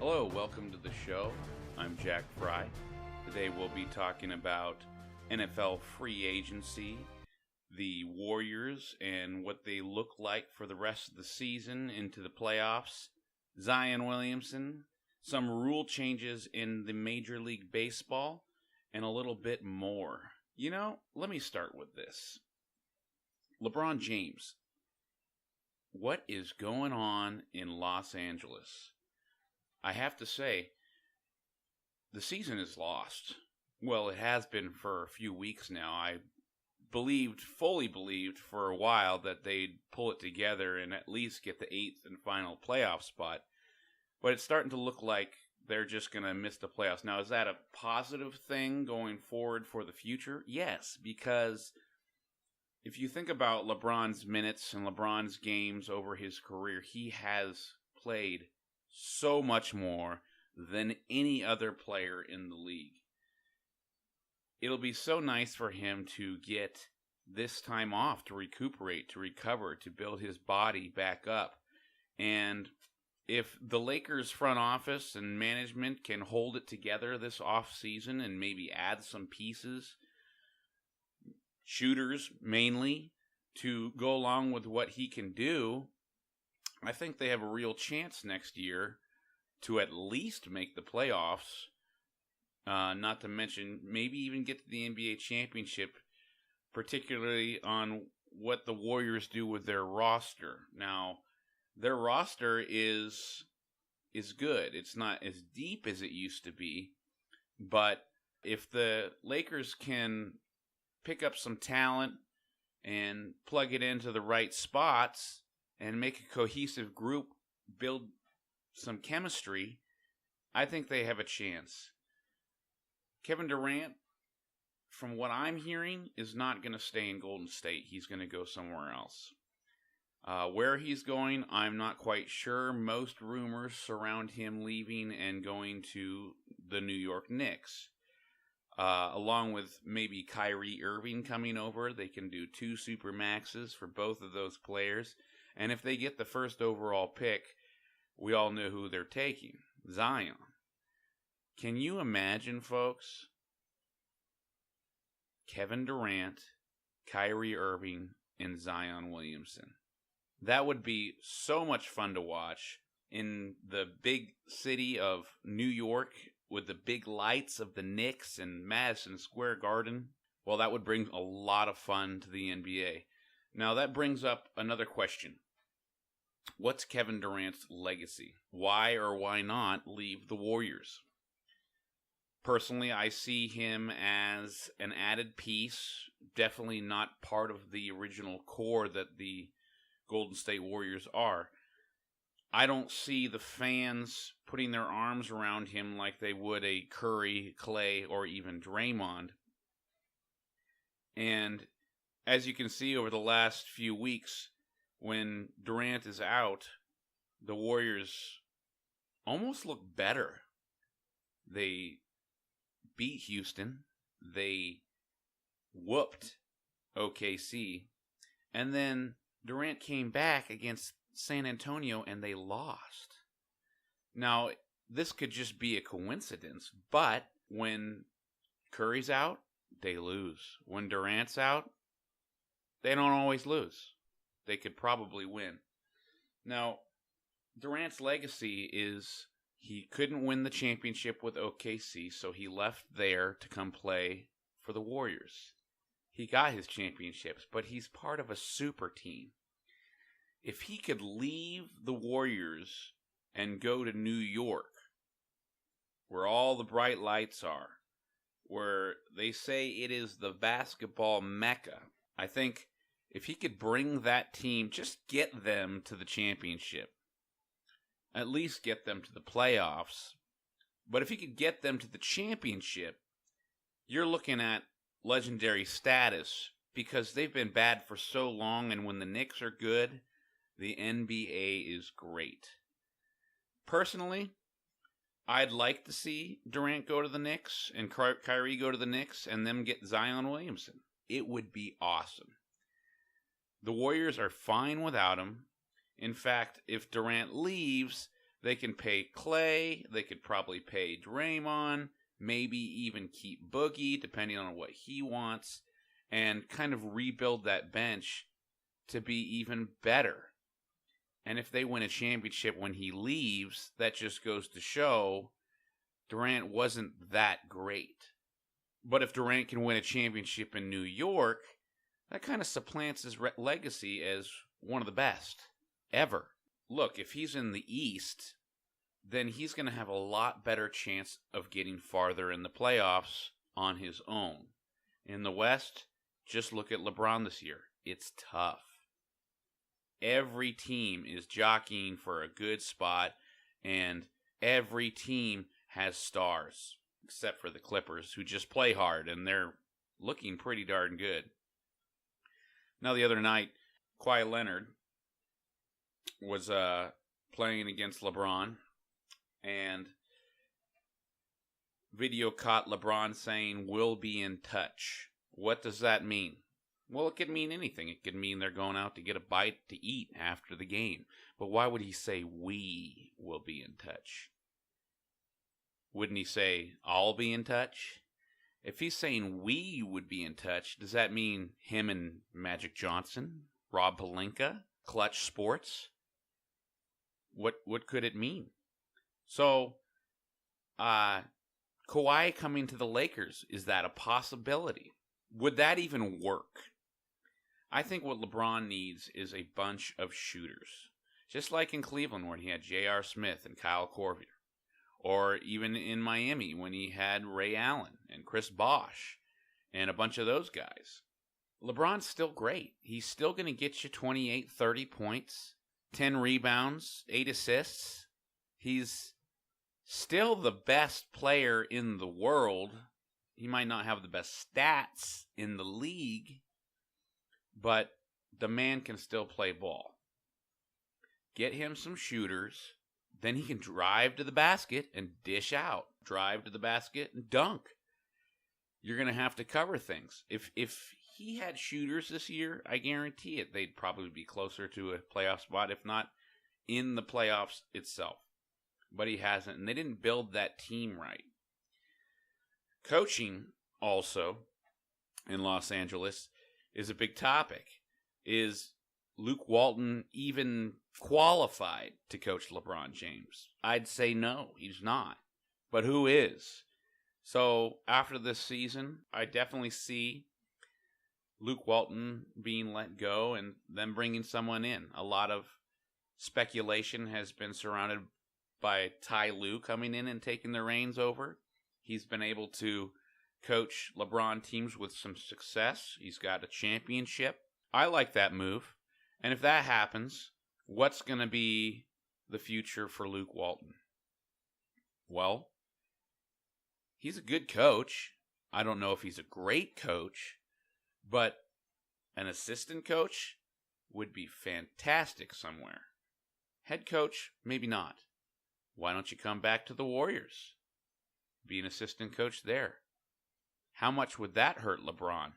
Hello, welcome to the show. I'm Jack Fry. Today we'll be talking about NFL free agency, the Warriors, and what they look like for the rest of the season into the playoffs, Zion Williamson, some rule changes in the Major League Baseball, and a little bit more. Let me start with this. LeBron James. What is going on in Los Angeles? I have to say, the season is lost. Well, it has been for a few weeks now. I fully believed for a while that they'd pull it together and at least get the 8th and final playoff spot. But it's starting to look like they're just going to miss the playoffs. Now, is that a positive thing going forward for the future? Yes, because if you think about LeBron's minutes and LeBron's games over his career, he has played so much more than any other player in the league. It'll be so nice for him to get this time off to recuperate, to recover, to build his body back up. And if the Lakers front office and management can hold it together this offseason and maybe add some pieces, shooters mainly, to go along with what he can do, I think they have a real chance next year to at least make the playoffs, not to mention maybe even get to the NBA championship, particularly on what the Warriors do with their roster. Now, their roster is good. It's not as deep as it used to be, but if the Lakers can pick up some talent and plug it into the right spots and make a cohesive group, build some chemistry, I think they have a chance. Kevin Durant, from what I'm hearing, is not going to stay in Golden State. He's going to go somewhere else. Where he's going, I'm not quite sure. Most rumors surround him leaving and going to the New York Knicks. Along with maybe Kyrie Irving coming over. They can do 2 supermaxes for both of those players. And if they get the first overall pick, we all know who they're taking. Zion. Can you imagine, folks? Kevin Durant, Kyrie Irving, and Zion Williamson. That would be so much fun to watch in the big city of New York with the big lights of the Knicks and Madison Square Garden. Well, that would bring a lot of fun to the NBA. Now, that brings up another question. What's Kevin Durant's legacy? Why or why not leave the Warriors? Personally, I see him as an added piece, definitely not part of the original core that the Golden State Warriors are. I don't see the fans putting their arms around him like they would a Curry, Clay, or even Draymond. And as you can see over the last few weeks, when Durant is out, the Warriors almost look better. They beat Houston. They whooped OKC. And then Durant came back against San Antonio and they lost. Now, this could just be a coincidence, but when Curry's out, they lose. When Durant's out, they don't always lose. They could probably win. Now, Durant's legacy is he couldn't win the championship with OKC, so he left there to come play for the Warriors. He got his championships, but he's part of a super team. If he could leave the Warriors and go to New York, where all the bright lights are, where they say it is the basketball mecca, I think if he could bring that team, just get them to the championship, at least get them to the playoffs, but if he could get them to the championship, you're looking at legendary status because they've been bad for so long, and when the Knicks are good, the NBA is great. Personally, I'd like to see Durant go to the Knicks and Kyrie go to the Knicks and them get Zion Williamson. It would be awesome. The Warriors are fine without him. In fact, if Durant leaves, They can pay Clay. They could probably pay Draymond. Maybe even keep Boogie, depending on what he wants. And kind of rebuild that bench to be even better. And if they win a championship when he leaves, that just goes to show Durant wasn't that great. But if Durant can win a championship in New York, that kind of supplants his legacy as one of the best ever. Look, if he's in the East, then he's going to have a lot better chance of getting farther in the playoffs on his own. In the West, just look at LeBron this year. It's tough. Every team is jockeying for a good spot, and every team has stars, except for the Clippers, who just play hard, and they're looking pretty darn good. Now, the other night, Kawhi Leonard was playing against LeBron, and video caught LeBron saying, "We'll be in touch." What does that mean? Well, it could mean anything. It could mean they're going out to get a bite to eat after the game. But why would he say, "We will be in touch"? Wouldn't he say, "I'll be in touch"? If he's saying we would be in touch, does that mean him and Magic Johnson, Rob Pelinka, Clutch Sports? What could it mean? So, Kawhi coming to the Lakers, is that a possibility? Would that even work? I think what LeBron needs is a bunch of shooters. Just like in Cleveland when he had J.R. Smith and Kyle Korver. Or even in Miami when he had Ray Allen and Chris Bosh and a bunch of those guys. LeBron's still great. He's still going to get you 28, 30 points, 10 rebounds, 8 assists. He's still the best player in the world. He might not have the best stats in the league, but the man can still play ball. Get him some shooters, then he can drive to the basket and dish out. Drive to the basket and dunk. You're going to have to cover things. If he had shooters this year, I guarantee it, they'd probably be closer to a playoff spot, if not in the playoffs itself. But he hasn't, and they didn't build that team right. Coaching, also, in Los Angeles, is a big topic. Is Luke Walton even qualified to coach LeBron James? I'd say no, he's not. But who is? So, after this season, I definitely see Luke Walton being let go and them bringing someone in. A lot of speculation has been surrounded by Ty Lue coming in and taking the reins over. He's been able to coach LeBron teams with some success. He's got a championship. I like that move. And if that happens, what's going to be the future for Luke Walton? Well, he's a good coach. I don't know if he's a great coach, but an assistant coach would be fantastic somewhere. Head coach, maybe not. Why don't you come back to the Warriors? Be an assistant coach there. How much would that hurt LeBron?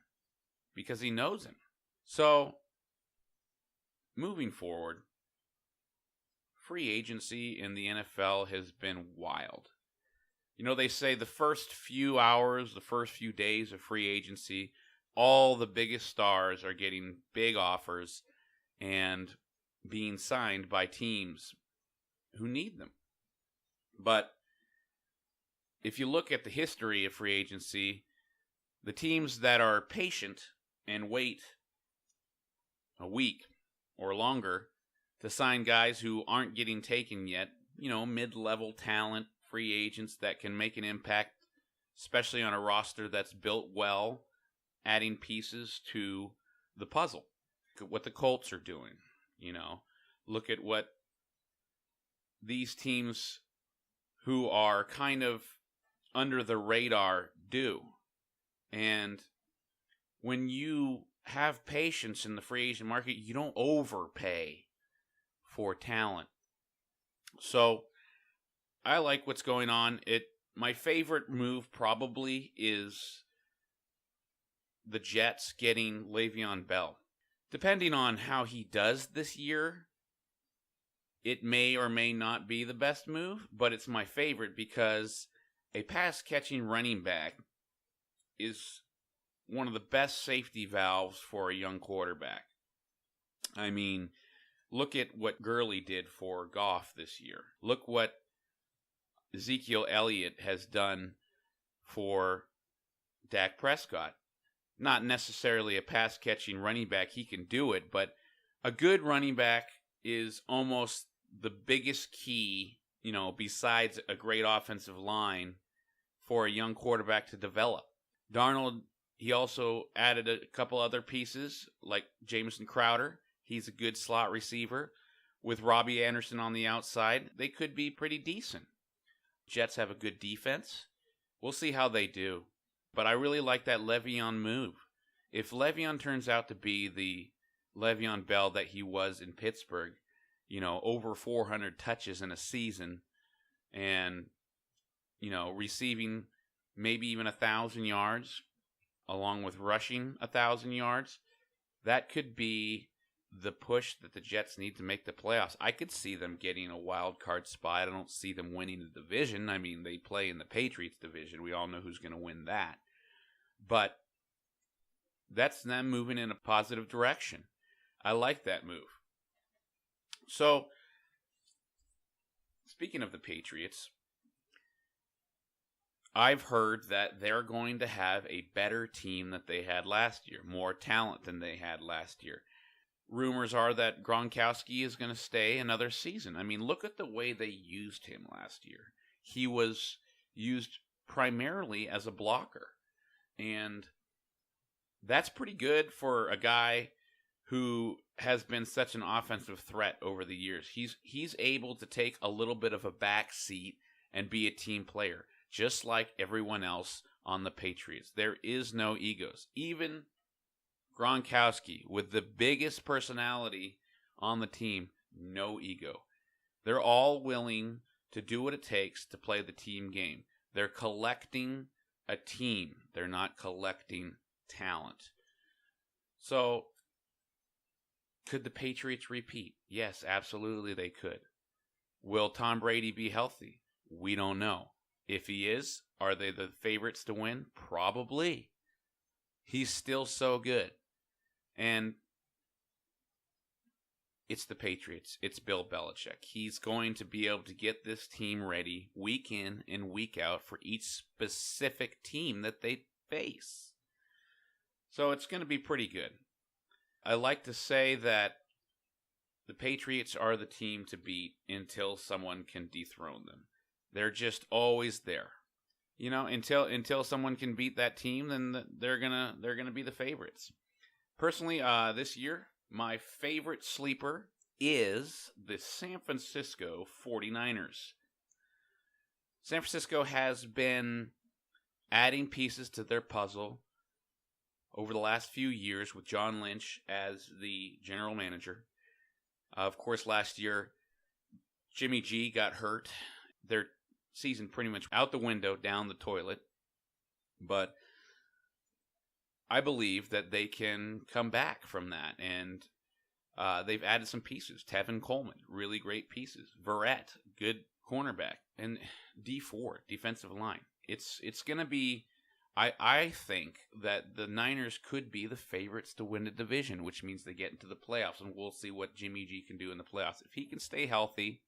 Because he knows him. So, moving forward, free agency in the NFL has been wild. You know, they say the first few hours, the first few days of free agency, all the biggest stars are getting big offers and being signed by teams who need them. But if you look at the history of free agency, the teams that are patient and wait a week or longer to sign guys who aren't getting taken yet, you know, mid-level talent, free agents that can make an impact, especially on a roster that's built well, adding pieces to the puzzle. Look at what the Colts are doing, you know. Look at what these teams who are kind of under the radar do. And when you have patience in the free agent market, you don't overpay for talent. So I like what's going on. My favorite move probably is the Jets getting Le'Veon Bell. Depending on how he does this year, It may or may not be the best move, but it's my favorite because a pass-catching running back is one of the best safety valves for a young quarterback. I mean, look at what Gurley did for Goff this year. Look what Ezekiel Elliott has done for Dak Prescott. Not necessarily a pass-catching running back, he can do it, but a good running back is almost the biggest key, besides a great offensive line for a young quarterback to develop. Darnold, he also added a couple other pieces, like Jamison Crowder. He's a good slot receiver. With Robbie Anderson on the outside, they could be pretty decent. Jets have a good defense. We'll see how they do. But I really like that Le'Veon move. If Le'Veon turns out to be the Le'Veon Bell that he was in Pittsburgh, over 400 touches in a season and, receiving maybe even 1,000 yards along with rushing 1,000 yards, that could be the push that the Jets need to make the playoffs. I could see them getting a wild card spot. I don't see them winning the division. I mean, they play in the Patriots division. We all know who's going to win that. But that's them moving in a positive direction. I like that move. So, speaking of the Patriots, I've heard that they're going to have a better team than they had last year, more talent than they had last year. Rumors are that Gronkowski is going to stay another season. I mean, look at the way they used him last year. He was used primarily as a blocker. And that's pretty good for a guy who has been such an offensive threat over the years. He's able to take a little bit of a back seat and be a team player, just like everyone else on the Patriots. There is no egos. Even Gronkowski, with the biggest personality on the team, no ego. They're all willing to do what it takes to play the team game. They're collecting a team. They're not collecting talent. So, could the Patriots repeat? Yes, absolutely they could. Will Tom Brady be healthy? We don't know. If he is, are they the favorites to win? Probably. He's still so good. And it's the Patriots. It's Bill Belichick. He's going to be able to get this team ready week in and week out for each specific team that they face. So it's going to be pretty good. I like to say that the Patriots are the team to beat until someone can dethrone them. They're just always there. Until someone can beat that team, then they're gonna be the favorites. Personally, this year, my favorite sleeper is the San Francisco 49ers. San Francisco has been adding pieces to their puzzle over the last few years with John Lynch as the general manager. Of course, last year, Jimmy G got hurt. Their season pretty much out the window, down the toilet. But I believe that they can come back from that. And they've added some pieces. Tevin Coleman, really great pieces. Verrett, good cornerback. And D Ford, defensive line. It's going to be... I think that the Niners could be the favorites to win the division, which means they get into the playoffs, and we'll see what Jimmy G can do in the playoffs. If he can stay healthy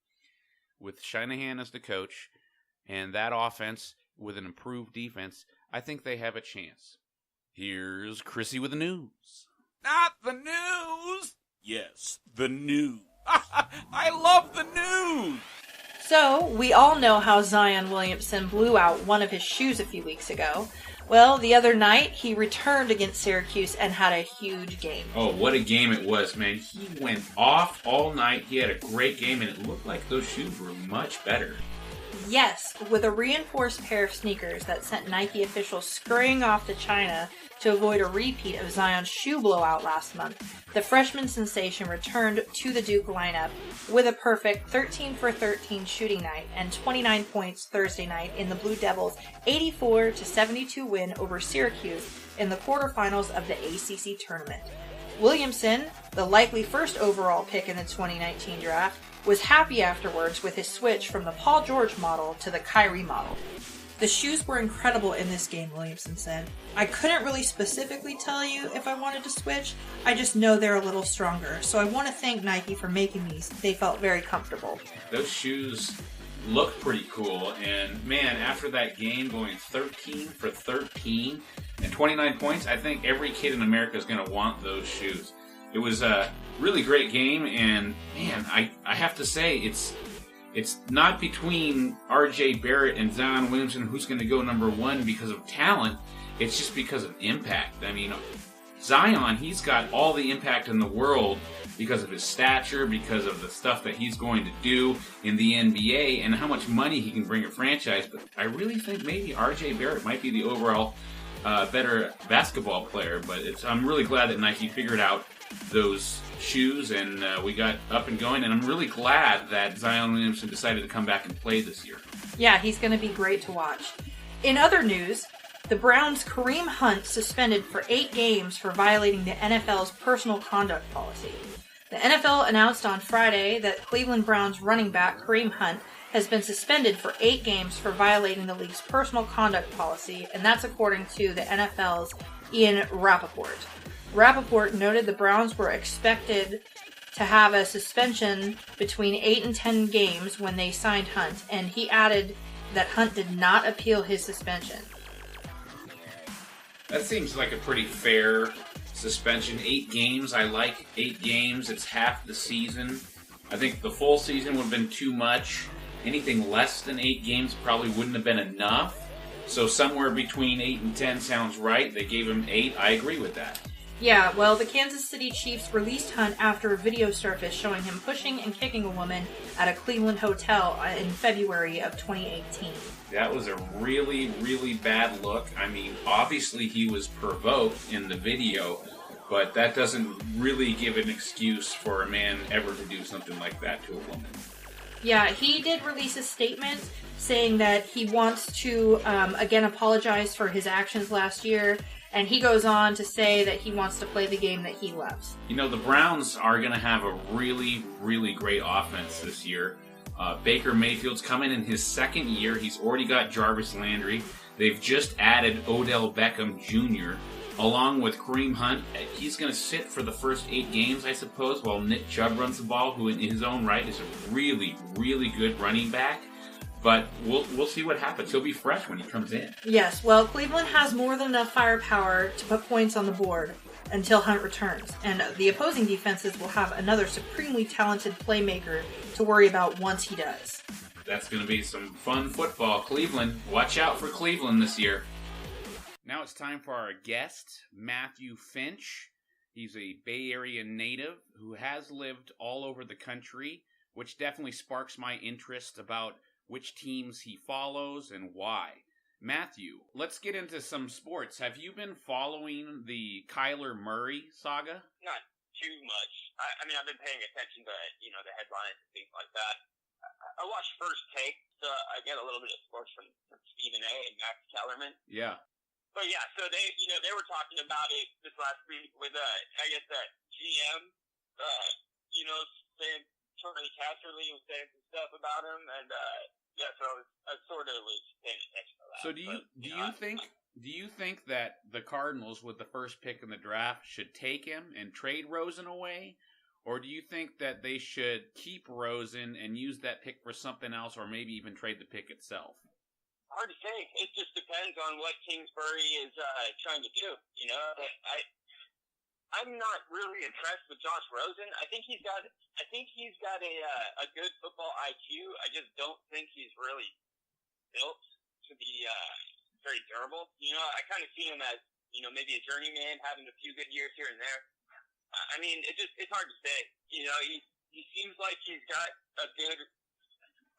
with Shanahan as the coach and that offense with an improved defense, I think they have a chance. Here's Chrissy with the news. Not the news! Yes, the news. I love the news! So, we all know how Zion Williamson blew out one of his shoes a few weeks ago. Well, the other night, he returned against Syracuse and had a huge game. Oh, what a game it was, man. He went off all night. He had a great game, and it looked like those shoes were much better. Yes, with a reinforced pair of sneakers that sent Nike officials scurrying off to China to avoid a repeat of Zion's shoe blowout last month, the freshman sensation returned to the Duke lineup with a perfect 13 for 13 shooting night and 29 points Thursday night in the Blue Devils' 84-72 win over Syracuse in the quarterfinals of the ACC tournament. Williamson, the likely first overall pick in the 2019 draft, was happy afterwards with his switch from the Paul George model to the Kyrie model. The shoes were incredible in this game, Williamson said. I couldn't really specifically tell you if I wanted to switch. I just know they're a little stronger. So I want to thank Nike for making these. They felt very comfortable. Those shoes look pretty cool. And man, after that game going 13 for 13 and 29 points, I think every kid in America is going to want those shoes. It was a really great game. And man, I have to say, it's not between R.J. Barrett and Zion Williamson who's going to go number one because of talent. It's just because of impact. I mean, Zion, he's got all the impact in the world because of his stature, because of the stuff that he's going to do in the NBA, and how much money he can bring a franchise. But I really think maybe R.J. Barrett might be the overall better basketball player. But I'm really glad that Nike figured out those shoes, and we got up and going, and I'm really glad that Zion Williamson decided to come back and play this year. Yeah, he's going to be great to watch. In other news, the Browns' Kareem Hunt suspended for 8 games for violating the NFL's personal conduct policy. The NFL announced on Friday that Cleveland Browns running back Kareem Hunt has been suspended for 8 games for violating the league's personal conduct policy, and that's according to the NFL's Ian Rappaport. Rappaport noted the Browns were expected to have a suspension between 8 and 10 games when they signed Hunt, and he added that Hunt did not appeal his suspension. That seems like a pretty fair suspension. 8 games, I like 8 games. It's half the season. I think the full season would have been too much. Anything less than 8 games probably wouldn't have been enough. So somewhere between 8 and 10 sounds right. They gave him 8. I agree with that. Yeah, well, the Kansas City Chiefs released Hunt after a video surfaced showing him pushing and kicking a woman at a Cleveland hotel in February of 2018. That was a really, really bad look. I mean, obviously he was provoked in the video, but that doesn't really give an excuse for a man ever to do something like that to a woman. Yeah, he did release a statement saying that he wants to, again, apologize for his actions last year. And he goes on to say that he wants to play the game that he loves. You know, the Browns are going to have a really, really great offense this year. Baker Mayfield's coming in his second year. He's already got Jarvis Landry. They've just added Odell Beckham Jr. along with Kareem Hunt. He's going to sit for the first 8 games, I suppose, while Nick Chubb runs the ball, who in his own right is a really, really good running back. But we'll see what happens. He'll be fresh when he comes in. Yes, well, Cleveland has more than enough firepower to put points on the board until Hunt returns. And the opposing defenses will have another supremely talented playmaker to worry about once he does. That's going to be some fun football. Cleveland, watch out for Cleveland this year. Now it's time for our guest, Matthew Finch. He's a Bay Area native who has lived all over the country, which definitely sparks my interest about which teams he follows and why. Matthew, let's get into some sports. Have you been following the Kyler Murray saga? Not too much. I mean, I've been paying attention to, the headlines and things like that. I watched First Take, so I get a little bit of sports from Stephen A. and Max Kellerman. Yeah. But yeah, so they were talking about it this last week with, I guess that GM, saying Charlie Casserly was saying some stuff about him, and yeah, so I sort of was paying attention to that. So do you think that the Cardinals, with the first pick in the draft, should take him and trade Rosen away, or do you think that they should keep Rosen and use that pick for something else, or maybe even trade the pick itself? Hard to say. It just depends on what Kingsbury is trying to do. I'm not really impressed with Josh Rosen. I think he's got a good football IQ. I just don't think he's really built to be very durable. I kind of see him as maybe a journeyman, having a few good years here and there. I mean, it's hard to say. He seems like he's got a good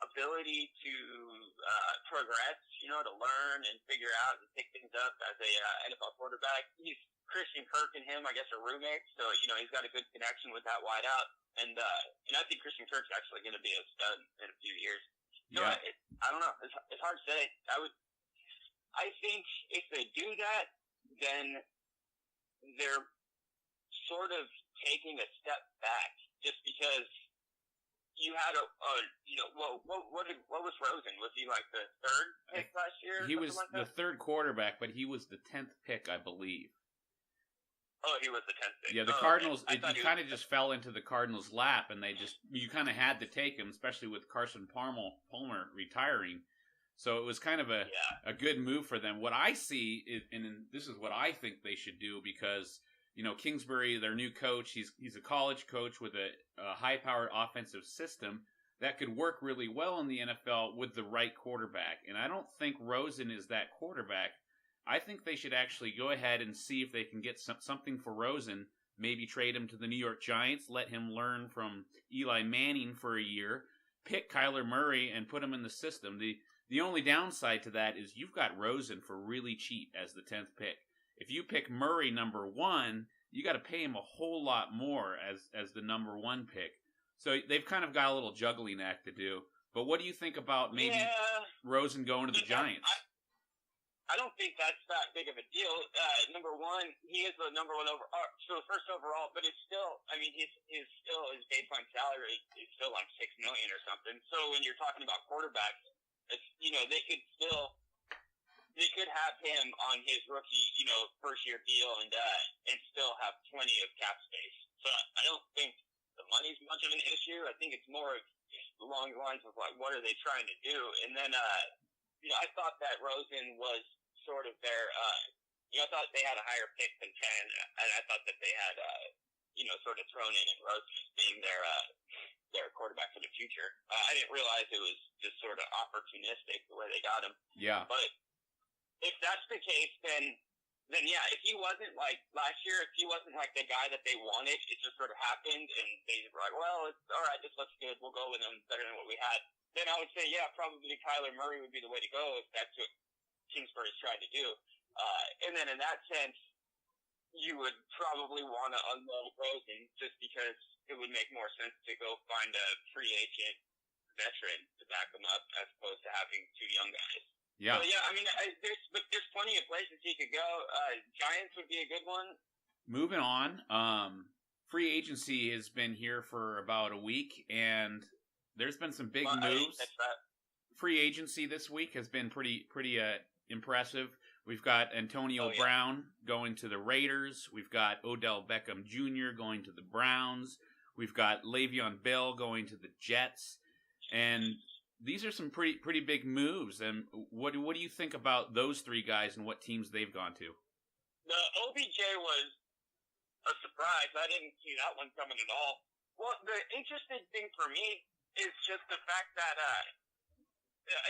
ability to progress, to learn and figure out and pick things up as a NFL quarterback. Christian Kirk and him, I guess, are roommates, so he's got a good connection with that wideout, and I think Christian Kirk's actually going to be a stud in a few years. So yeah. I don't know. It's hard to say. I think if they do that, then they're sort of taking a step back, just because you had what was Rosen? Was he like the third pick last year? He was like the third quarterback, but he was the 10th pick, I believe. Oh, he was the 10th pick. Yeah, the Cardinals. Okay. He kind of just fell into the Cardinals' lap, and you kind of had to take him, especially with Carson Palmer retiring. So it was kind of a good move for them. What I see is, and this is what I think they should do, because Kingsbury, their new coach, he's a college coach with a high-powered offensive system that could work really well in the NFL with the right quarterback. And I don't think Rosen is that quarterback. I think they should actually go ahead and see if they can get something for Rosen, maybe trade him to the New York Giants, let him learn from Eli Manning for a year, pick Kyler Murray and put him in the system. The only downside to that is you've got Rosen for really cheap as the 10th pick. If you pick Murray number 1, you got to pay him a whole lot more as the number 1 pick. So they've kind of got a little juggling act to do. But what do you think about maybe Rosen going to the Giants? I don't think that's that big of a deal. Number 1, he is the number 1 so first overall, but it's still, I mean, his baseline salary is still like $6 million or something. So when you're talking about quarterbacks, it's, they could have him on his rookie, first year deal and still have plenty of cap space. So I don't think the money's much of an issue. I think it's more along the lines of like, what are they trying to do? And then, I thought that Rosen was sort of their, I thought they had a higher pick than 10, and I thought that they had, sort of thrown in Rosen as being their quarterback for the future. I didn't realize it was just sort of opportunistic the way they got him. Yeah. But if that's the case, then yeah, if he wasn't like last year, if he wasn't like the guy that they wanted, it just sort of happened, and they were like, well, it's all right, this looks good, we'll go with him better than what we had. Then I would say, yeah, probably Kyler Murray would be the way to go if that's what Kingsbury's trying to do. And then in that sense, you would probably want to unload Rosen just because it would make more sense to go find a free agent veteran to back them up as opposed to having 2 young guys. Yeah. So, yeah, I mean, there's plenty of places he could go. Giants would be a good one. Moving on, free agency has been here for about a week, and there's been some big moves. Free agency this week has been pretty impressive. We've got Antonio Brown going to the Raiders. We've got Odell Beckham Jr. going to the Browns. We've got Le'Veon Bell going to the Jets. And these are some pretty big moves. And what do you think about those 3 guys and what teams they've gone to? The OBJ was a surprise. I didn't see that one coming at all. Well, the interesting thing for me is just the fact that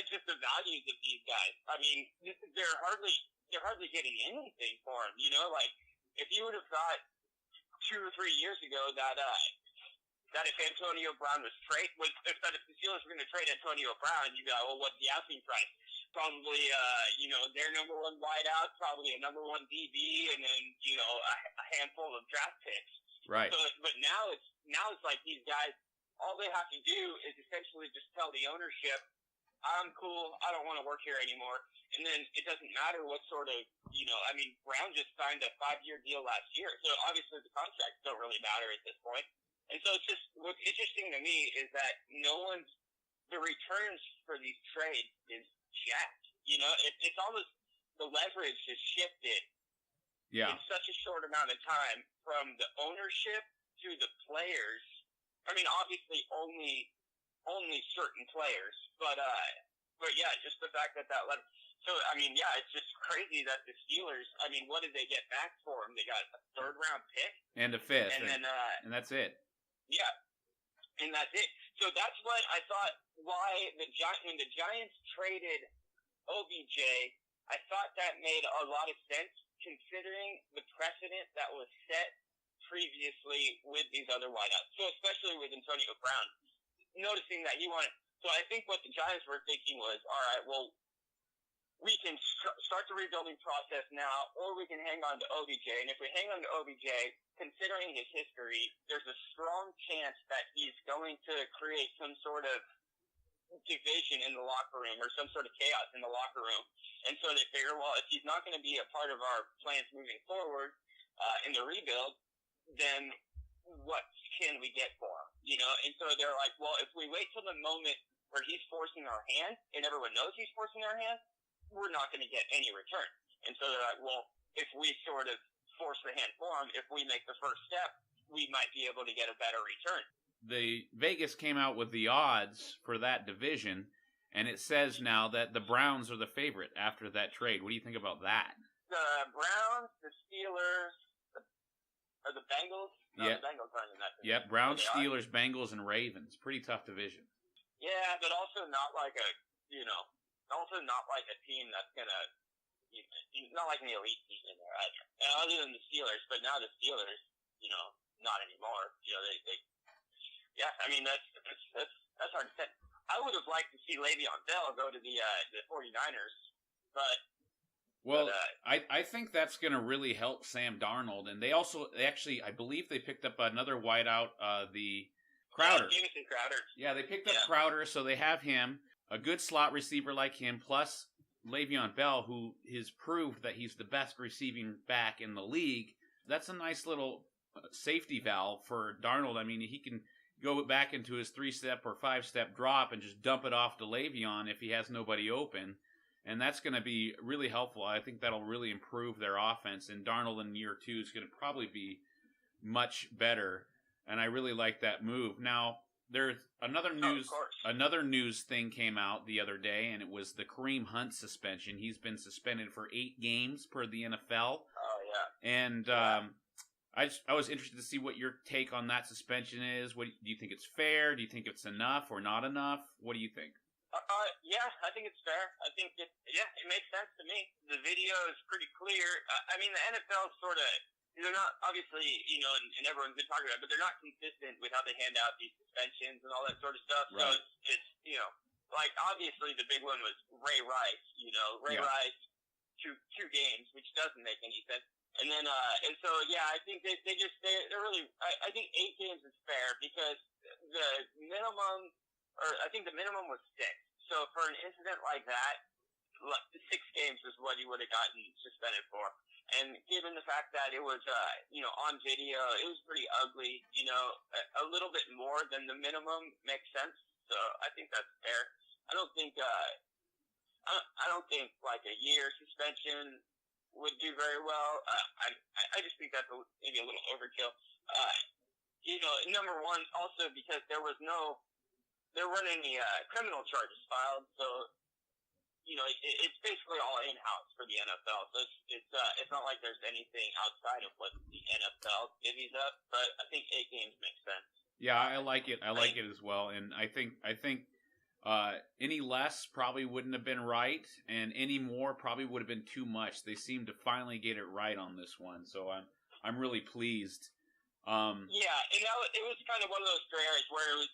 just the values of these guys. I mean, they're hardly getting anything for them. Like if you would have thought 2 or 3 years ago that if Antonio Brown if the Steelers were going to trade Antonio Brown, you go, well, what's the asking price? Probably, their number 1 wideout, probably a number 1 DB, and then a handful of draft picks. Right. So, but now it's like these guys, all they have to do is essentially just tell the ownership, I'm cool, I don't want to work here anymore. And then it doesn't matter what sort of, Brown just signed a 5-year deal last year. So obviously the contracts don't really matter at this point. And so it's just, what's interesting to me is that the returns for these trades is jacked. It's almost, the leverage has shifted in such a short amount of time from the ownership to the players. I mean, obviously only certain players, but yeah, just the fact that so I mean, yeah, it's just crazy that the Steelers, I mean, what did they get back for them? They got a 3rd round pick and a 5th, and that's it. Yeah, and that's it. So that's what I thought. Why when the Giants traded OBJ, I thought that made a lot of sense considering the precedent that was set previously with these other wideouts. So especially with Antonio Brown. Noticing that so I think what the Giants were thinking was, all right, well, we can start the rebuilding process now, or we can hang on to OBJ. And if we hang on to OBJ, considering his history, there's a strong chance that he's going to create some sort of division in the locker room or some sort of chaos in the locker room. And so they figure, well, if he's not going to be a part of our plans moving forward in the rebuild, then what can we get for him? You know, and so they're like, well, if we wait till the moment where he's forcing our hand and everyone knows he's forcing our hand, we're not going to get any return. And so they're like, well, if we sort of force the hand for him, if we make the first step, we might be able to get a better return. The Vegas came out with the odds for that division, and it says now that the Browns are the favorite after that trade. What do you think about that? The Browns, the Steelers, or the Bengals? No, Yeah. the Bengals aren't in that division. Yep, Browns, They are. Steelers, Bengals, and Ravens. Pretty tough division. Yeah, but also not like a, also not like a team that's going to, not like an elite team in there either. And other than the Steelers, but now the Steelers, not anymore. Yeah, I mean, that's hard to say. I would have liked to see Le'Veon Bell go to the 49ers, but Well, I think that's going to really help Sam Darnold, and they actually, I believe they picked up another wideout, the Crowder. Jamison Crowder. Yeah, they picked up Yeah. Crowder, so they have him, a good slot receiver like him, plus Le'Veon Bell, who has proved that he's the best receiving back in the league. That's a nice little safety valve for Darnold. I mean, he can go back into his 3-step or 5-step drop and just dump it off to Le'Veon if he has nobody open. And that's going to be really helpful. I think that'll really improve their offense. And Darnold in year 2 is going to probably be much better. And I really like that move. Now, there's another news thing came out the other day, and it was the Kareem Hunt suspension. He's been suspended for 8 games per the NFL. Oh, yeah. And I was interested to see what your take on that suspension is. What do you think it's fair? Do you think it's enough or not enough? What do you think? Yeah, I think it's fair. I think it makes sense to me. The video is pretty clear. I mean, the NFL sort of, they're not, obviously, and everyone's been talking about it, but they're not consistent with how they hand out these suspensions and all that sort of stuff. Right. So it's like, obviously the big one was Ray Rice, Rice, two games, which doesn't make any sense. And then, and so, yeah, I think they're really, I think 8 games is fair because the minimum, or I think the minimum was 6. So for an incident like that, 6 games is what he would have gotten suspended for. And given the fact that it was, on video, it was pretty ugly, a little bit more than the minimum makes sense. So I think that's fair. I don't think like a year suspension would do very well. I just think that's maybe a little overkill. Number one, also because there weren't any criminal charges filed, so it's basically all in-house for the NFL. So it's not like there's anything outside of what the NFL divvies up. But I think 8 games makes sense. Yeah, I like it. I like it as well. And I think any less probably wouldn't have been right, and any more probably would have been too much. They seem to finally get it right on this one, so I'm really pleased. Yeah, and it was kind of one of those gray areas where it was,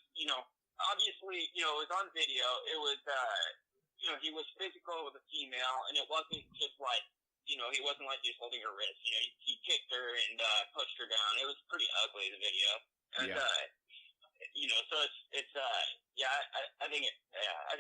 obviously, it was on video. It was, he was physical with a female, and it wasn't just like, he wasn't like he was holding her wrist. He kicked her and pushed her down. It was pretty ugly, the video. And, Yeah. So I think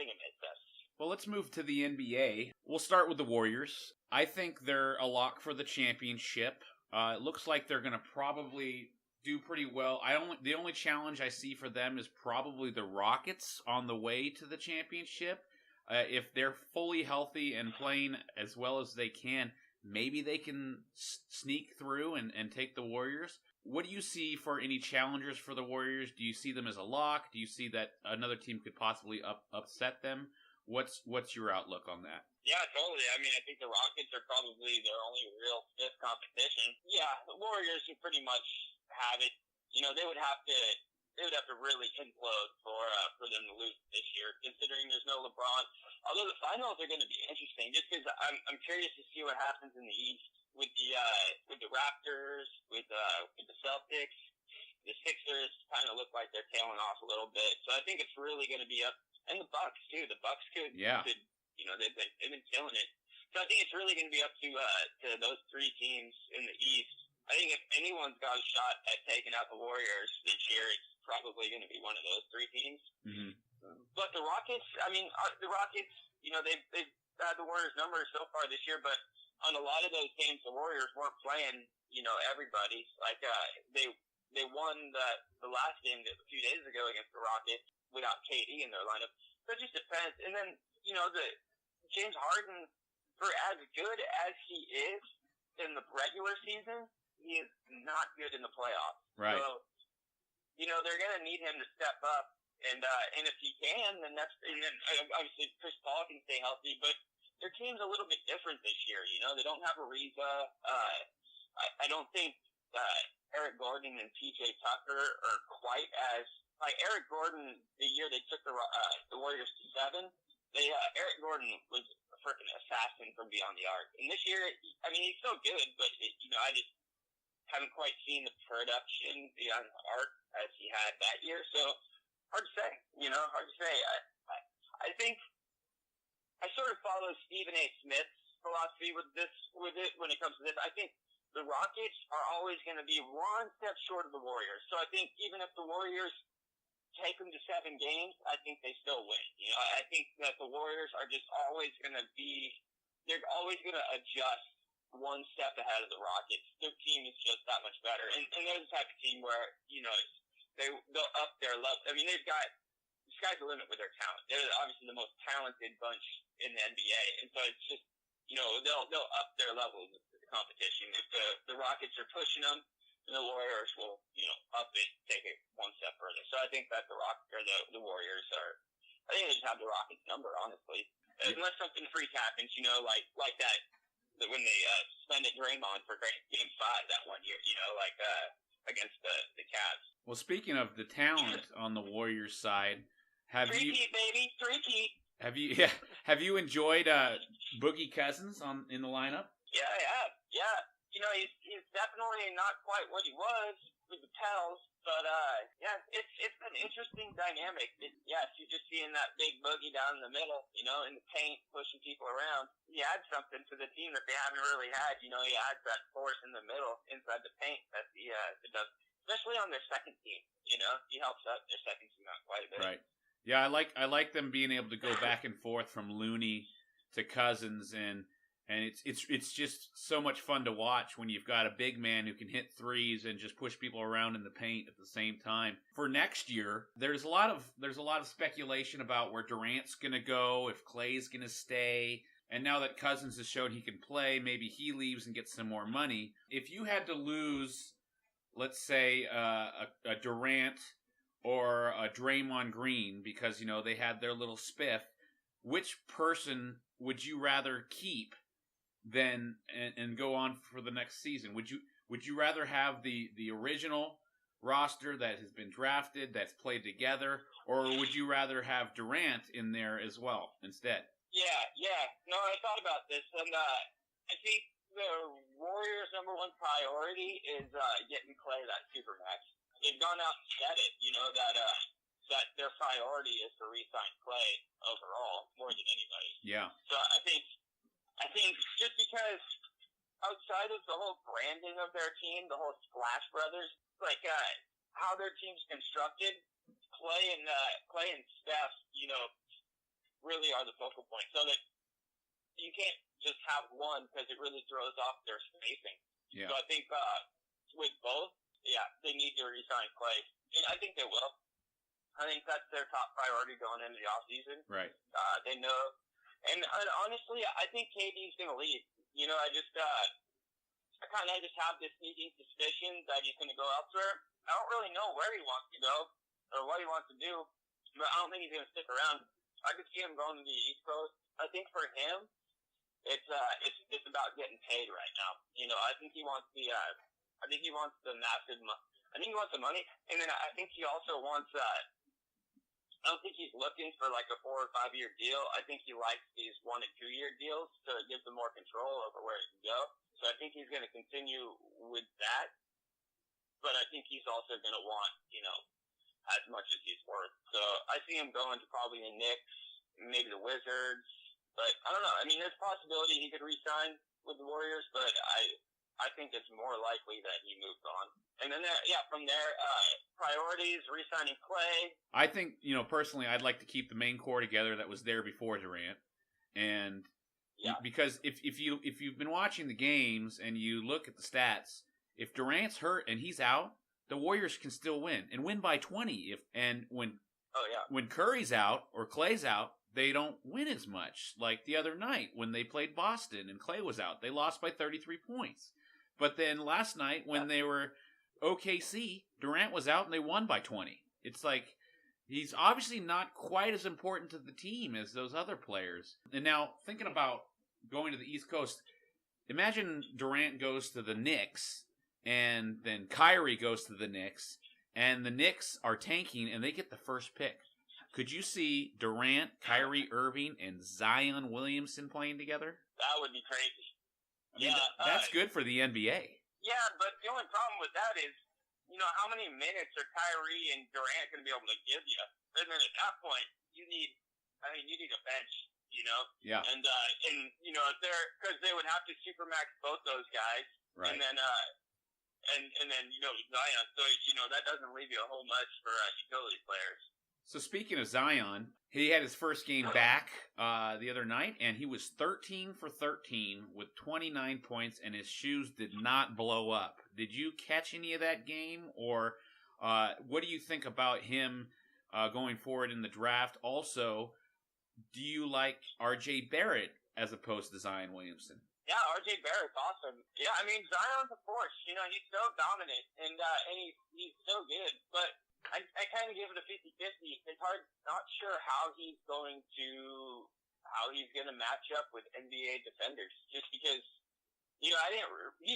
it makes sense. Well, let's move to the NBA. We'll start with the Warriors. I think they're a lock for the championship. It looks like they're going to probably do pretty well. The only challenge I see for them is probably the Rockets on the way to the championship. If they're fully healthy and playing as well as they can, maybe they can sneak through and take the Warriors. What do you see for any challengers for the Warriors? Do you see them as a lock? Do you see that another team could possibly upset them? What's your outlook on that? Yeah, totally. I mean, I think the Rockets are probably their only real stiff competition. Yeah, the Warriors would pretty much have it. They would have to really implode for them to lose this year, considering there's no LeBron. Although the finals are going to be interesting, just because I'm curious to see what happens in the East with the Raptors, with the Celtics. The Sixers kind of look like they're tailing off a little bit, so I think it's really going to be up. And the Bucks too. The Bucks could they've been killing it. So I think it's really going to be up to those 3 teams in the East. I think if anyone's got a shot at taking out the Warriors this year, it's probably going to be one of those 3 teams. Mm-hmm. But the Rockets, they've had the Warriors' numbers so far this year, but on a lot of those games, the Warriors weren't playing, everybody. Like, they they won the last game a few days ago against the Rockets without KD in their lineup. So it just depends. And then, the James Harden, for as good as he is in the regular season, he is not good in the playoffs. Right. So, they're going to need him to step up. And if he can, then obviously Chris Paul can stay healthy, but their team's a little bit different this year. They don't have Ariza. I don't think Eric Gordon and PJ Tucker are quite as like Eric Gordon. The year they took the Warriors to 7, Eric Gordon was a freaking assassin from beyond the arc. And this year, I mean, he's still good, but I just haven't quite seen the production beyond the arc as he had that year. So hard to say. Hard to say. I think I sort of follow Stephen A. Smith's philosophy with it when it comes to this. I think the Rockets are always going to be one step short of the Warriors. So I think even if the Warriors take them to 7 games, I think they still win. I think that the Warriors are just always going to they're always going to adjust one step ahead of the Rockets. Their team is just that much better. And they're the type of team where, they'll up their level. I mean, the sky's the limit with their talent. They're obviously the most talented bunch in the NBA. And so it's just, they'll up their level of the competition. If the Rockets are pushing them, the Warriors will, up it, take it one step further. So I think that the Warriors I think they just have the Rockets number, honestly. Unless something freak happens, like that when they suspended Draymond for Game 5 that one year, against the Cavs. Well, speaking of the talent on the Warriors side, have you enjoyed Boogie Cousins in the lineup? Yeah, I have. Yeah. He's definitely not quite what he was with the Pels, but it's an interesting dynamic. You're just seeing that big Boogie down in the middle, in the paint, pushing people around. He adds something to the team that they haven't really had. He adds that force in the middle, inside the paint that he does, especially on their second team. He helps out their second team out quite a bit. Right. Yeah, I like them being able to go back and forth from Looney to Cousins and it's just so much fun to watch when you've got a big man who can hit threes and just push people around in the paint at the same time. For next year, there's a lot of speculation about where Durant's going to go, if Clay's going to stay. And now that Cousins has shown he can play, maybe he leaves and gets some more money. If you had to lose, let's say, a Durant or a Draymond Green because, they had their little spiff, which person would you rather keep and go on for the next season? Would you rather have the original roster that has been drafted, that's played together, or would you rather have Durant in there as well instead? Yeah. No, I thought about this, and I think the Warriors' number one priority is getting Clay that supermax. They've gone out and said it, that their priority is to re-sign Clay overall more than anybody. Yeah. So I think just because outside of the whole branding of their team, the whole Splash Brothers, like how their team's constructed, Clay and Steph, really are the focal point. So that you can't just have one because it really throws off their spacing. Yeah. So I think with both, they need to re-sign Clay. And I think they will. I think that's their top priority going into the offseason. Right. They know. And honestly, I think KD's going to leave. I kind of just have this sneaking suspicion that he's going to go elsewhere. I don't really know where he wants to go or what he wants to do, but I don't think he's going to stick around. I could see him going to the East Coast. I think for him, it's about getting paid right now. I think he wants the massive. I think he wants the money, and then I think he also wants. I don't think he's looking for like a 4 or 5 year deal. I think he likes these 1 and 2 year deals to give him more control over where he can go. So I think he's going to continue with that. But I think he's also going to want, as much as he's worth. So I see him going to probably the Knicks, maybe the Wizards. But I don't know. I mean, there's a possibility he could re-sign with the Warriors, but I think it's more likely that he moves on. And then, from there, priorities, re-signing Clay. I think, personally, I'd like to keep the main core together that was there before Durant. And because if you've been watching the games and you look at the stats, if Durant's hurt and he's out, the Warriors can still win and win by 20. Oh yeah. When Curry's out or Clay's out, they don't win as much. Like the other night when they played Boston and Clay was out, they lost by 33 points. But then last night when they were OKC, Durant was out and they won by 20. It's like he's obviously not quite as important to the team as those other players. And now thinking about going to the East Coast, imagine Durant goes to the Knicks and then Kyrie goes to the Knicks and the Knicks are tanking and they get the first pick. Could you see Durant, Kyrie Irving, and Zion Williamson playing together? That would be crazy. I mean, that's good for the NBA. Yeah, but the only problem with that is, how many minutes are Kyrie and Durant going to be able to give you? And then at that point, you need a bench, Yeah. And if because they would have to supermax both those guys. Right. And then, Zion. So, that doesn't leave you a whole much for utility players. So speaking of Zion, he had his first game back the other night, and he was 13 for 13 with 29 points, and his shoes did not blow up. Did you catch any of that game, or what do you think about him going forward in the draft? Also, do you like R.J. Barrett as opposed to Zion Williamson? Yeah, R.J. Barrett's awesome. Yeah, I mean, Zion's a force. He's so dominant, and he's so good, but I kind of give it a 50-50. It's hard, not sure how he's going to match up with NBA defenders. Just because, he's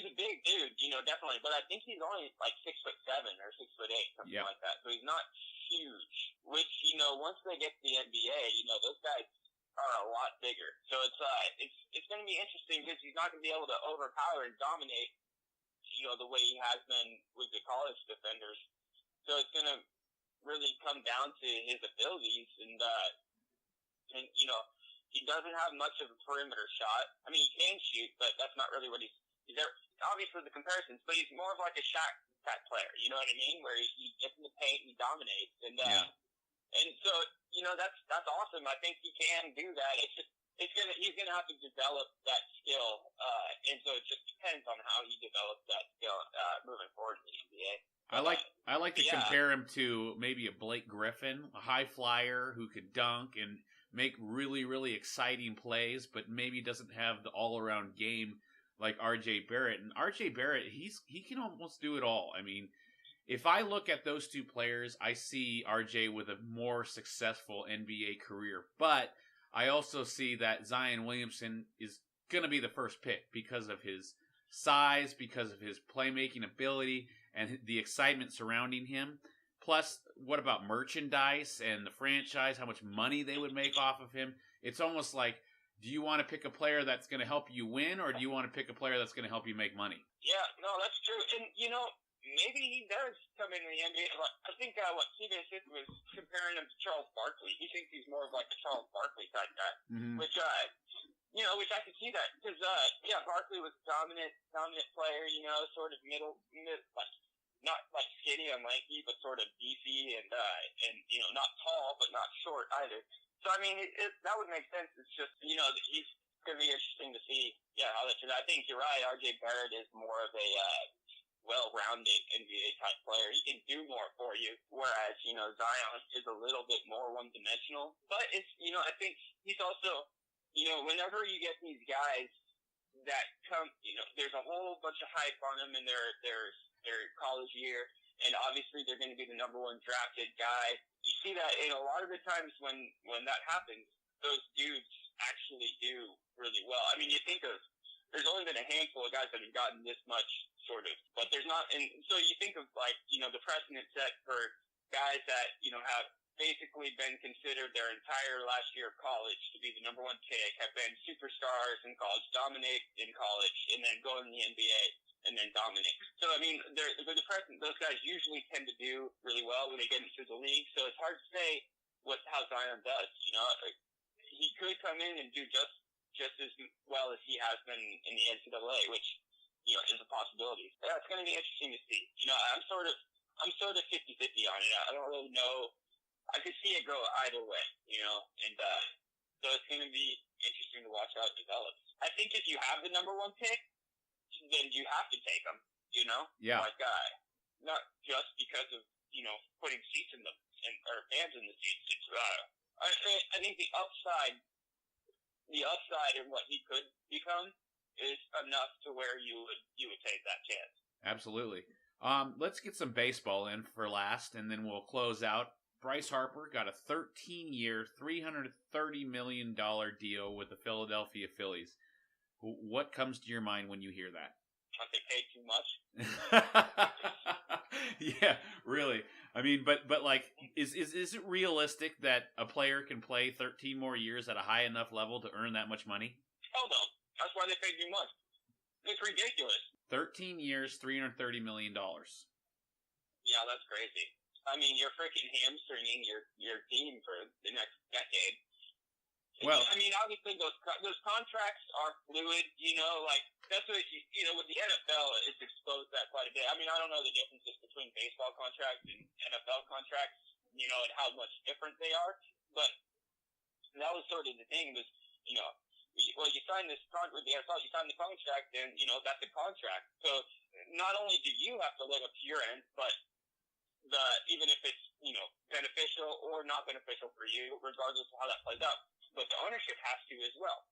a big dude, definitely, but I think he's only like 6'7" or 6'8", something like that. So he's not huge. Which, once they get to the NBA, those guys are a lot bigger. So it's going to be interesting because he's not going to be able to overpower and dominate, the way he has been with the college defenders. So it's going to really come down to his abilities, and he doesn't have much of a perimeter shot. I mean, he can shoot, but that's not really what he's there. Obviously, the comparisons, but he's more of like a Shaq type player. You know what I mean? Where he gets in the paint, he dominates, and so that's awesome. I think he can do that. He's gonna have to develop that skill, and so it just depends on how he develops that skill moving forward in the NBA. I like to compare him to maybe a Blake Griffin, a high flyer who could dunk and make really, really exciting plays, but maybe doesn't have the all-around game like R.J. Barrett. And R.J. Barrett, he can almost do it all. I mean, if I look at those two players, I see R.J. with a more successful NBA career. But I also see that Zion Williamson is going to be the first pick because of his size, because of his playmaking ability, and the excitement surrounding him. Plus, what about merchandise and the franchise, how much money they would make off of him? It's almost like, do you want to pick a player that's going to help you win, or do you want to pick a player that's going to help you make money? Yeah, no, that's true. And, maybe he does come into the NBA. I think what CJ Smith was comparing him to Charles Barkley. He thinks he's more of like a Charles Barkley type guy, which which I could see that because Barkley was a dominant player. Sort of middle, like not like skinny and lanky, but sort of beefy and not tall but not short either. So I mean, that would make sense. It's just he's gonna be interesting to see how that should. I think you're right. R.J. Barrett is more of a well-rounded NBA type player. He can do more for you, whereas Zion is a little bit more one-dimensional. But it's I think he's also whenever you get these guys that come, there's a whole bunch of hype on them in their college year, and obviously they're going to be the number one drafted guy. You see that in a lot of the times when that happens, those dudes actually do really well. I mean, you think of, there's only been a handful of guys that have gotten this much, sort of, but there's not, and so you think of like, the precedent set for guys that, have basically been considered their entire last year of college to be the number one pick, have been superstars in college, dominate in college, and then go in the NBA and then dominate. So, I mean, those guys usually tend to do really well when they get into the league, so it's hard to say how Zion does, He could come in and do just as well as he has been in the NCAA, which, is a possibility. Yeah, it's going to be interesting to see. I'm sort of 50-50 on it. I don't really know. I could see it go either way, and so it's going to be interesting to watch how it develops. I think if you have the number one pick, then you have to take him, Yeah. Like, not just because of, putting seats in or fans in the seats. It's, I think the upside in what he could become is enough to where you would take that chance. Absolutely. Let's get some baseball in for last, and then we'll close out. Bryce Harper got a 13-year, $330 million deal with the Philadelphia Phillies. What comes to your mind when you hear that? They paid too much. Yeah, really. I mean, but like, is it realistic that a player can play 13 more years at a high enough level to earn that much money? Hell no. That's why they paid too much. It's ridiculous. 13 years, $330 million. Yeah, that's crazy. I mean, you're freaking hamstringing your team for the next decade. Well, I mean, obviously those contracts are fluid. That's what with the NFL, it's exposed that quite a bit. I mean, I don't know the differences between baseball contracts and NFL contracts, and how much different they are. But that was sort of the thing was, you sign this contract with the NFL, you sign the contract, and that's a contract. So not only do you have to live up to your end, but even if it's beneficial or not beneficial for you, regardless of how that plays out, but the ownership has to as well.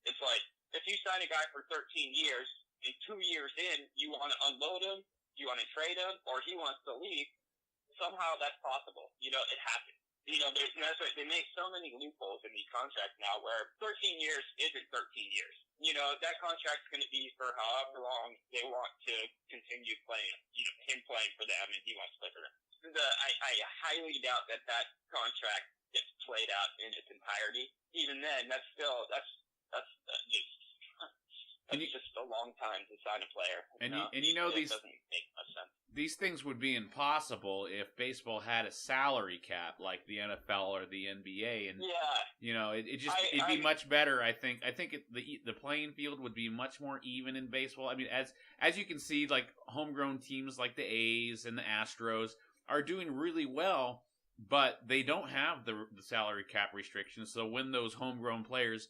It's like if you sign a guy for 13 years and 2 years in you want to unload him, you want to trade him, or he wants to leave, somehow that's possible. It happens. That's right. They make so many loopholes in these contracts now where 13 years isn't 13 years. That contract's going to be for however long they want to continue playing, him playing for them and he wants to play for them. I highly doubt that contract gets played out in its entirety. Even then, that's just a long time to sign a player. These doesn't make much sense. These things would be impossible if baseball had a salary cap like the NFL or the NBA, and it'd be much better. I think the playing field would be much more even in baseball. I mean, as you can see, like homegrown teams like the A's and the Astros are doing really well, but they don't have the salary cap restrictions. So when those homegrown players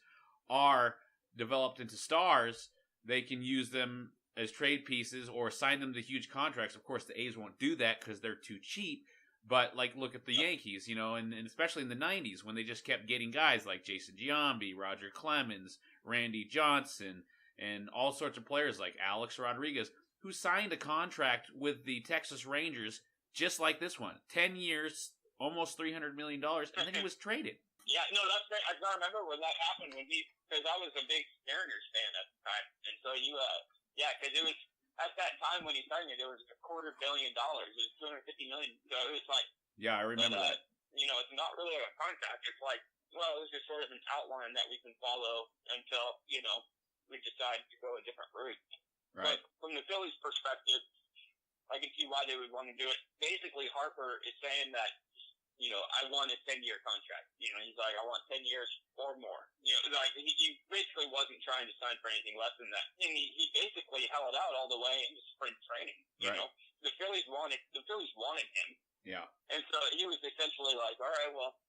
are developed into stars, they can use them as trade pieces or sign them to huge contracts. Of course, the A's won't do that because they're too cheap. But like, look at the Yankees, and especially in the 90s when they just kept getting guys like Jason Giambi, Roger Clemens, Randy Johnson, and all sorts of players like Alex Rodriguez, who signed a contract with the Texas Rangers just like this one. 10 years, almost $300 million, and then he was traded. Yeah, no, that's great. I remember when that happened because I was a big Mariners fan at the time. And so because it was, at that time when he signed it was $250 million. It was $250 million. So it was like... Yeah, I remember that. It's not really a contract. It's like, well, it's just sort of an outline that we can follow until, we decide to go a different route. Right. But from the Phillies' perspective, I can see why they would want to do it. Basically, Harper is saying that, I want a 10-year contract. He's like, I want 10 years or more. He basically wasn't trying to sign for anything less than that. And he basically held out all the way into spring training. The Phillies wanted him. Yeah. And so he was essentially like, all right, well,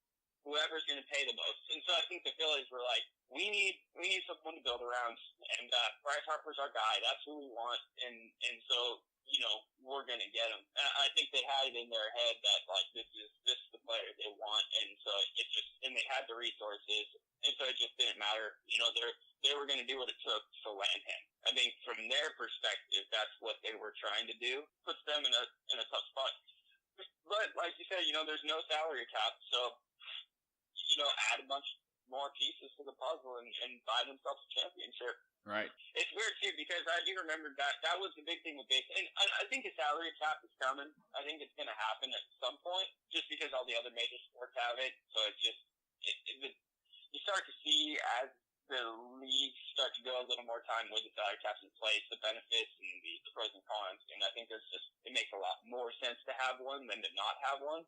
whoever's going to pay the most. And so I think the Phillies were like, we need someone to build around. And Bryce Harper's our guy. That's who we want. And so, we're going to get him. I think they had it in their head that, like, this is the player they want. And so and they had the resources. And so it just didn't matter. They were going to do what it took to land him. I think from their perspective, that's what they were trying to do. Puts them in a tough spot. But like you said, there's no salary cap. So, add a bunch more pieces to the puzzle and buy themselves a championship. Right. It's weird too because I do remember that was the big thing with baseball, and I think a salary cap is coming. I think it's going to happen at some point, just because all the other major sports have it. So it's just you start to see as the leagues start to go a little more time with the salary caps in place, the benefits and the pros and cons, and I think it makes a lot more sense to have one than to not have one.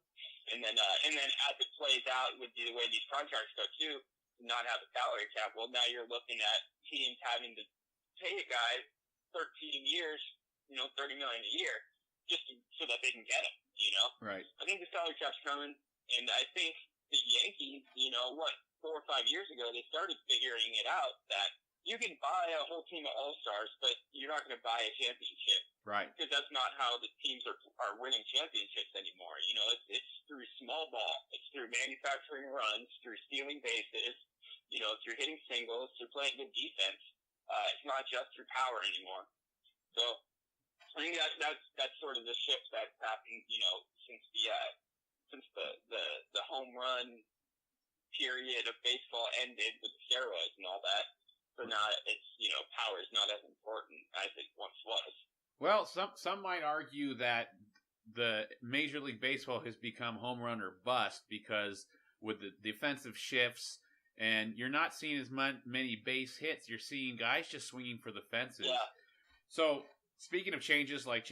And then as it plays out with the way these contracts go too, not have a salary cap, well, now you're looking at teams having to pay a guy 13 years, $30 million a year, just so that they can get him, Right. I think the salary cap's coming, and I think the Yankees, 4 or 5 years ago, they started figuring it out that you can buy a whole team of all-stars, but you're not going to buy a championship. Right. Because that's not how the teams are winning championships anymore. You know, it's through small ball. It's through manufacturing runs, through stealing bases, you know, through hitting singles, through playing good defense. It's not just through power anymore. So I think that's sort of the shift that's happened, you know, since the home run period of baseball ended with the steroids and all that. So now it's, you know, power is not as important as it once was. Well, some might argue that the Major League Baseball has become home run or bust because with the defensive shifts and you're not seeing as many base hits, you're seeing guys just swinging for the fences. Yeah. So speaking of changes, like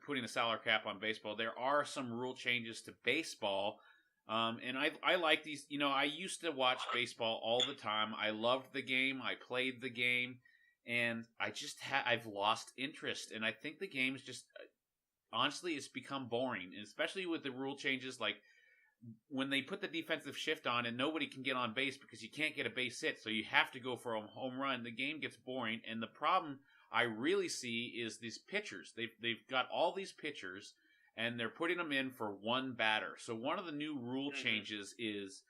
putting a salary cap on baseball, there are some rule changes to baseball. And I like these. You know, I used to watch baseball all the time. I loved the game. I played the game. And I just I've lost interest, and I think the game's just honestly it's become boring, and especially with the rule changes, like when they put the defensive shift on and nobody can get on base because you can't get a base hit, so you have to go for a home run. The game gets boring, and the problem I really see is these pitchers. They've got all these pitchers, and they're putting them in for one batter. So one of the new rule changes is.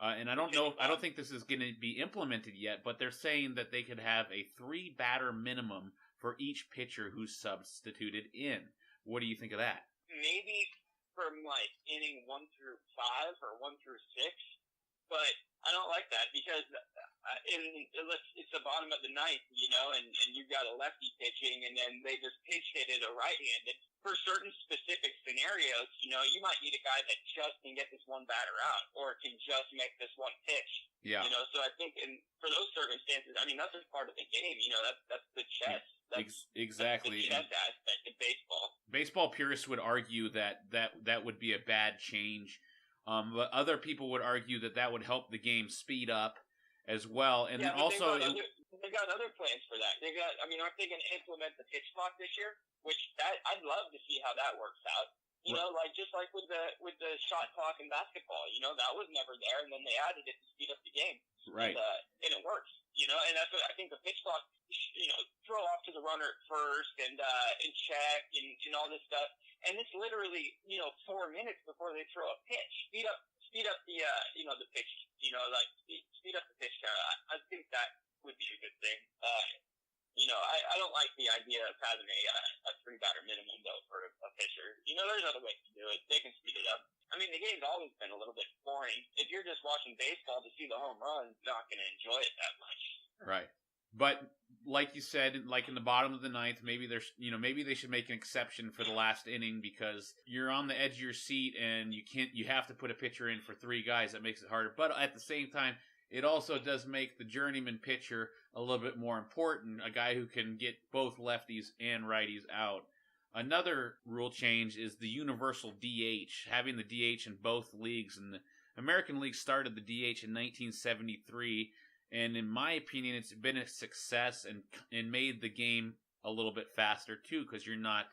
And I don't think this is going to be implemented yet, but they're saying that they could have a 3-batter minimum for each pitcher who's substituted in. What do you think of that? Maybe from like inning 1 through 5 or 1 through 6, but I don't like that because it's the bottom of the ninth, you know, and you've got a lefty pitching, and then they just pinch hit it a right-handed. For certain specific scenarios, you know, you might need a guy that just can get this one batter out or can just make this one pitch. Yeah. You know, so I think for those circumstances, I mean, that's just part of the game. You know, that's the chess. Exactly. That's the chess aspect of baseball. Baseball purists would argue that would be a bad change. But other people would argue that would help the game speed up as well. And then also... They got other plans for that. Aren't they going to implement the pitch clock this year? Which I'd love to see how that works out. You know, like just like with the shot clock in basketball. You know, that was never there, and then they added it to speed up the game. Right. And it works. You know, and that's what I think the pitch clock. You know, throw off to the runner at first and check and all this stuff. And it's literally 4 minutes before they throw a pitch. Speed up the the pitch. You know, like speed up the pitch count. I think that would be a good thing. I don't like the idea of having a 3-batter minimum though for a pitcher. You know, there's other ways to do it. They can speed it up. I mean, the game's always been a little bit boring. If you're just watching baseball to see the home runs, you're not going to enjoy it that much. Right. But like you said, like in the bottom of the ninth, maybe maybe they should make an exception for the last inning because you're on the edge of your seat and you have to put a pitcher in for 3 guys. That makes it harder. But at the same time, it also does make the journeyman pitcher a little bit more important, a guy who can get both lefties and righties out. Another rule change is the universal DH, having the DH in both leagues. And the American League started the DH in 1973, and in my opinion, it's been a success and made the game a little bit faster too, because you're not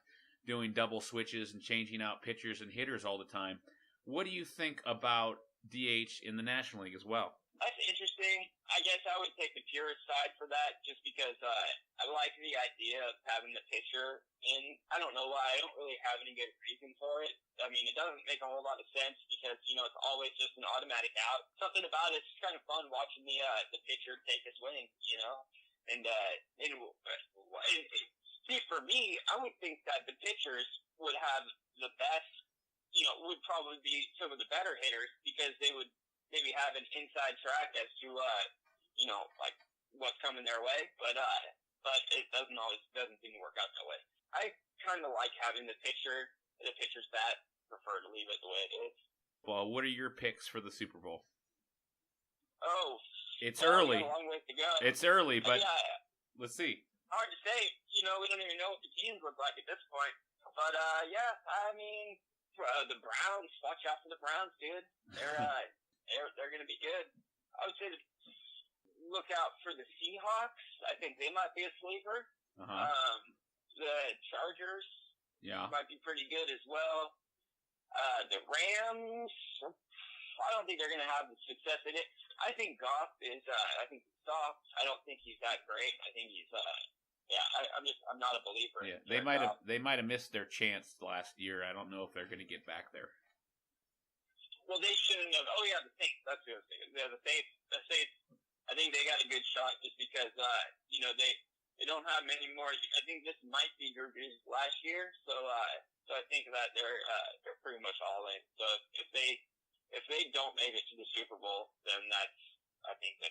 doing double switches and changing out pitchers and hitters all the time. What do you think about DH in the National League as well? That's interesting. I guess I would take the purist side for that just because I like the idea of having the pitcher in. I don't know why. I don't really have any good reason for it. I mean, it doesn't make a whole lot of sense because, it's always just an automatic out. Something about it's kind of fun watching the pitcher take a swing, And see, for me, I would think that the pitchers would have the best, would probably be some of the better hitters because they would maybe have an inside track as to like what's coming their way, but it doesn't seem to work out that way. I kind of like having the pitcher's bat. Prefer to leave it the way it is. Well, what are your picks for the Super Bowl? Oh, it's early. We got a long way to go. It's early, but let's see. Hard to say. We don't even know what the teams look like at this point. But the Browns. Watch out for the Browns, dude. They're going to be good. I would say look out for the Seahawks. I think they might be a sleeper. The Chargers might be pretty good as well. The Rams, I don't think they're going to have the success in it. I think Goff is, I think he's soft. I don't think he's that great. I think he's I'm not a believer. Yeah, in they might have missed their chance last year. I don't know if they're going to get back there. Well, they shouldn't have. Oh yeah, the Saints. That's what I was thinking. Yeah, the Saints. I think they got a good shot just because they don't have many more. I think this might be Drew's last year, so I think that they're pretty much all in. So if they don't make it to the Super Bowl, then that's, I think, a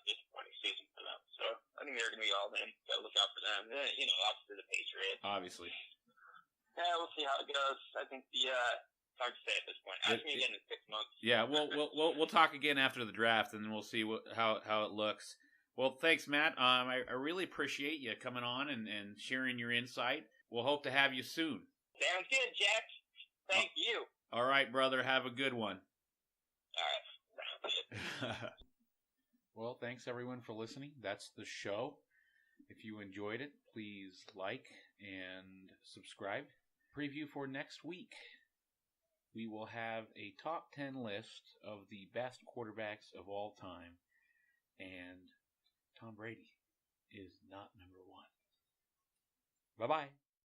disappointing season for them. So I think they're going to be all in. Got to look out for them. Obviously the Patriots. Obviously. Yeah, we'll see how it goes. I think it's hard to say at this point. Ask me again in 6 months. Yeah, we'll talk again after the draft, and then we'll see how it looks. Well, thanks, Matt. I really appreciate you coming on and sharing your insight. We'll hope to have you soon. Sounds good, Jack. Thank you. All right, brother. Have a good one. All right. Well, thanks everyone for listening. That's the show. If you enjoyed it, please like and subscribe. Preview for next week. We will have a top 10 list of the best quarterbacks of all time. And Tom Brady is not number one. Bye-bye.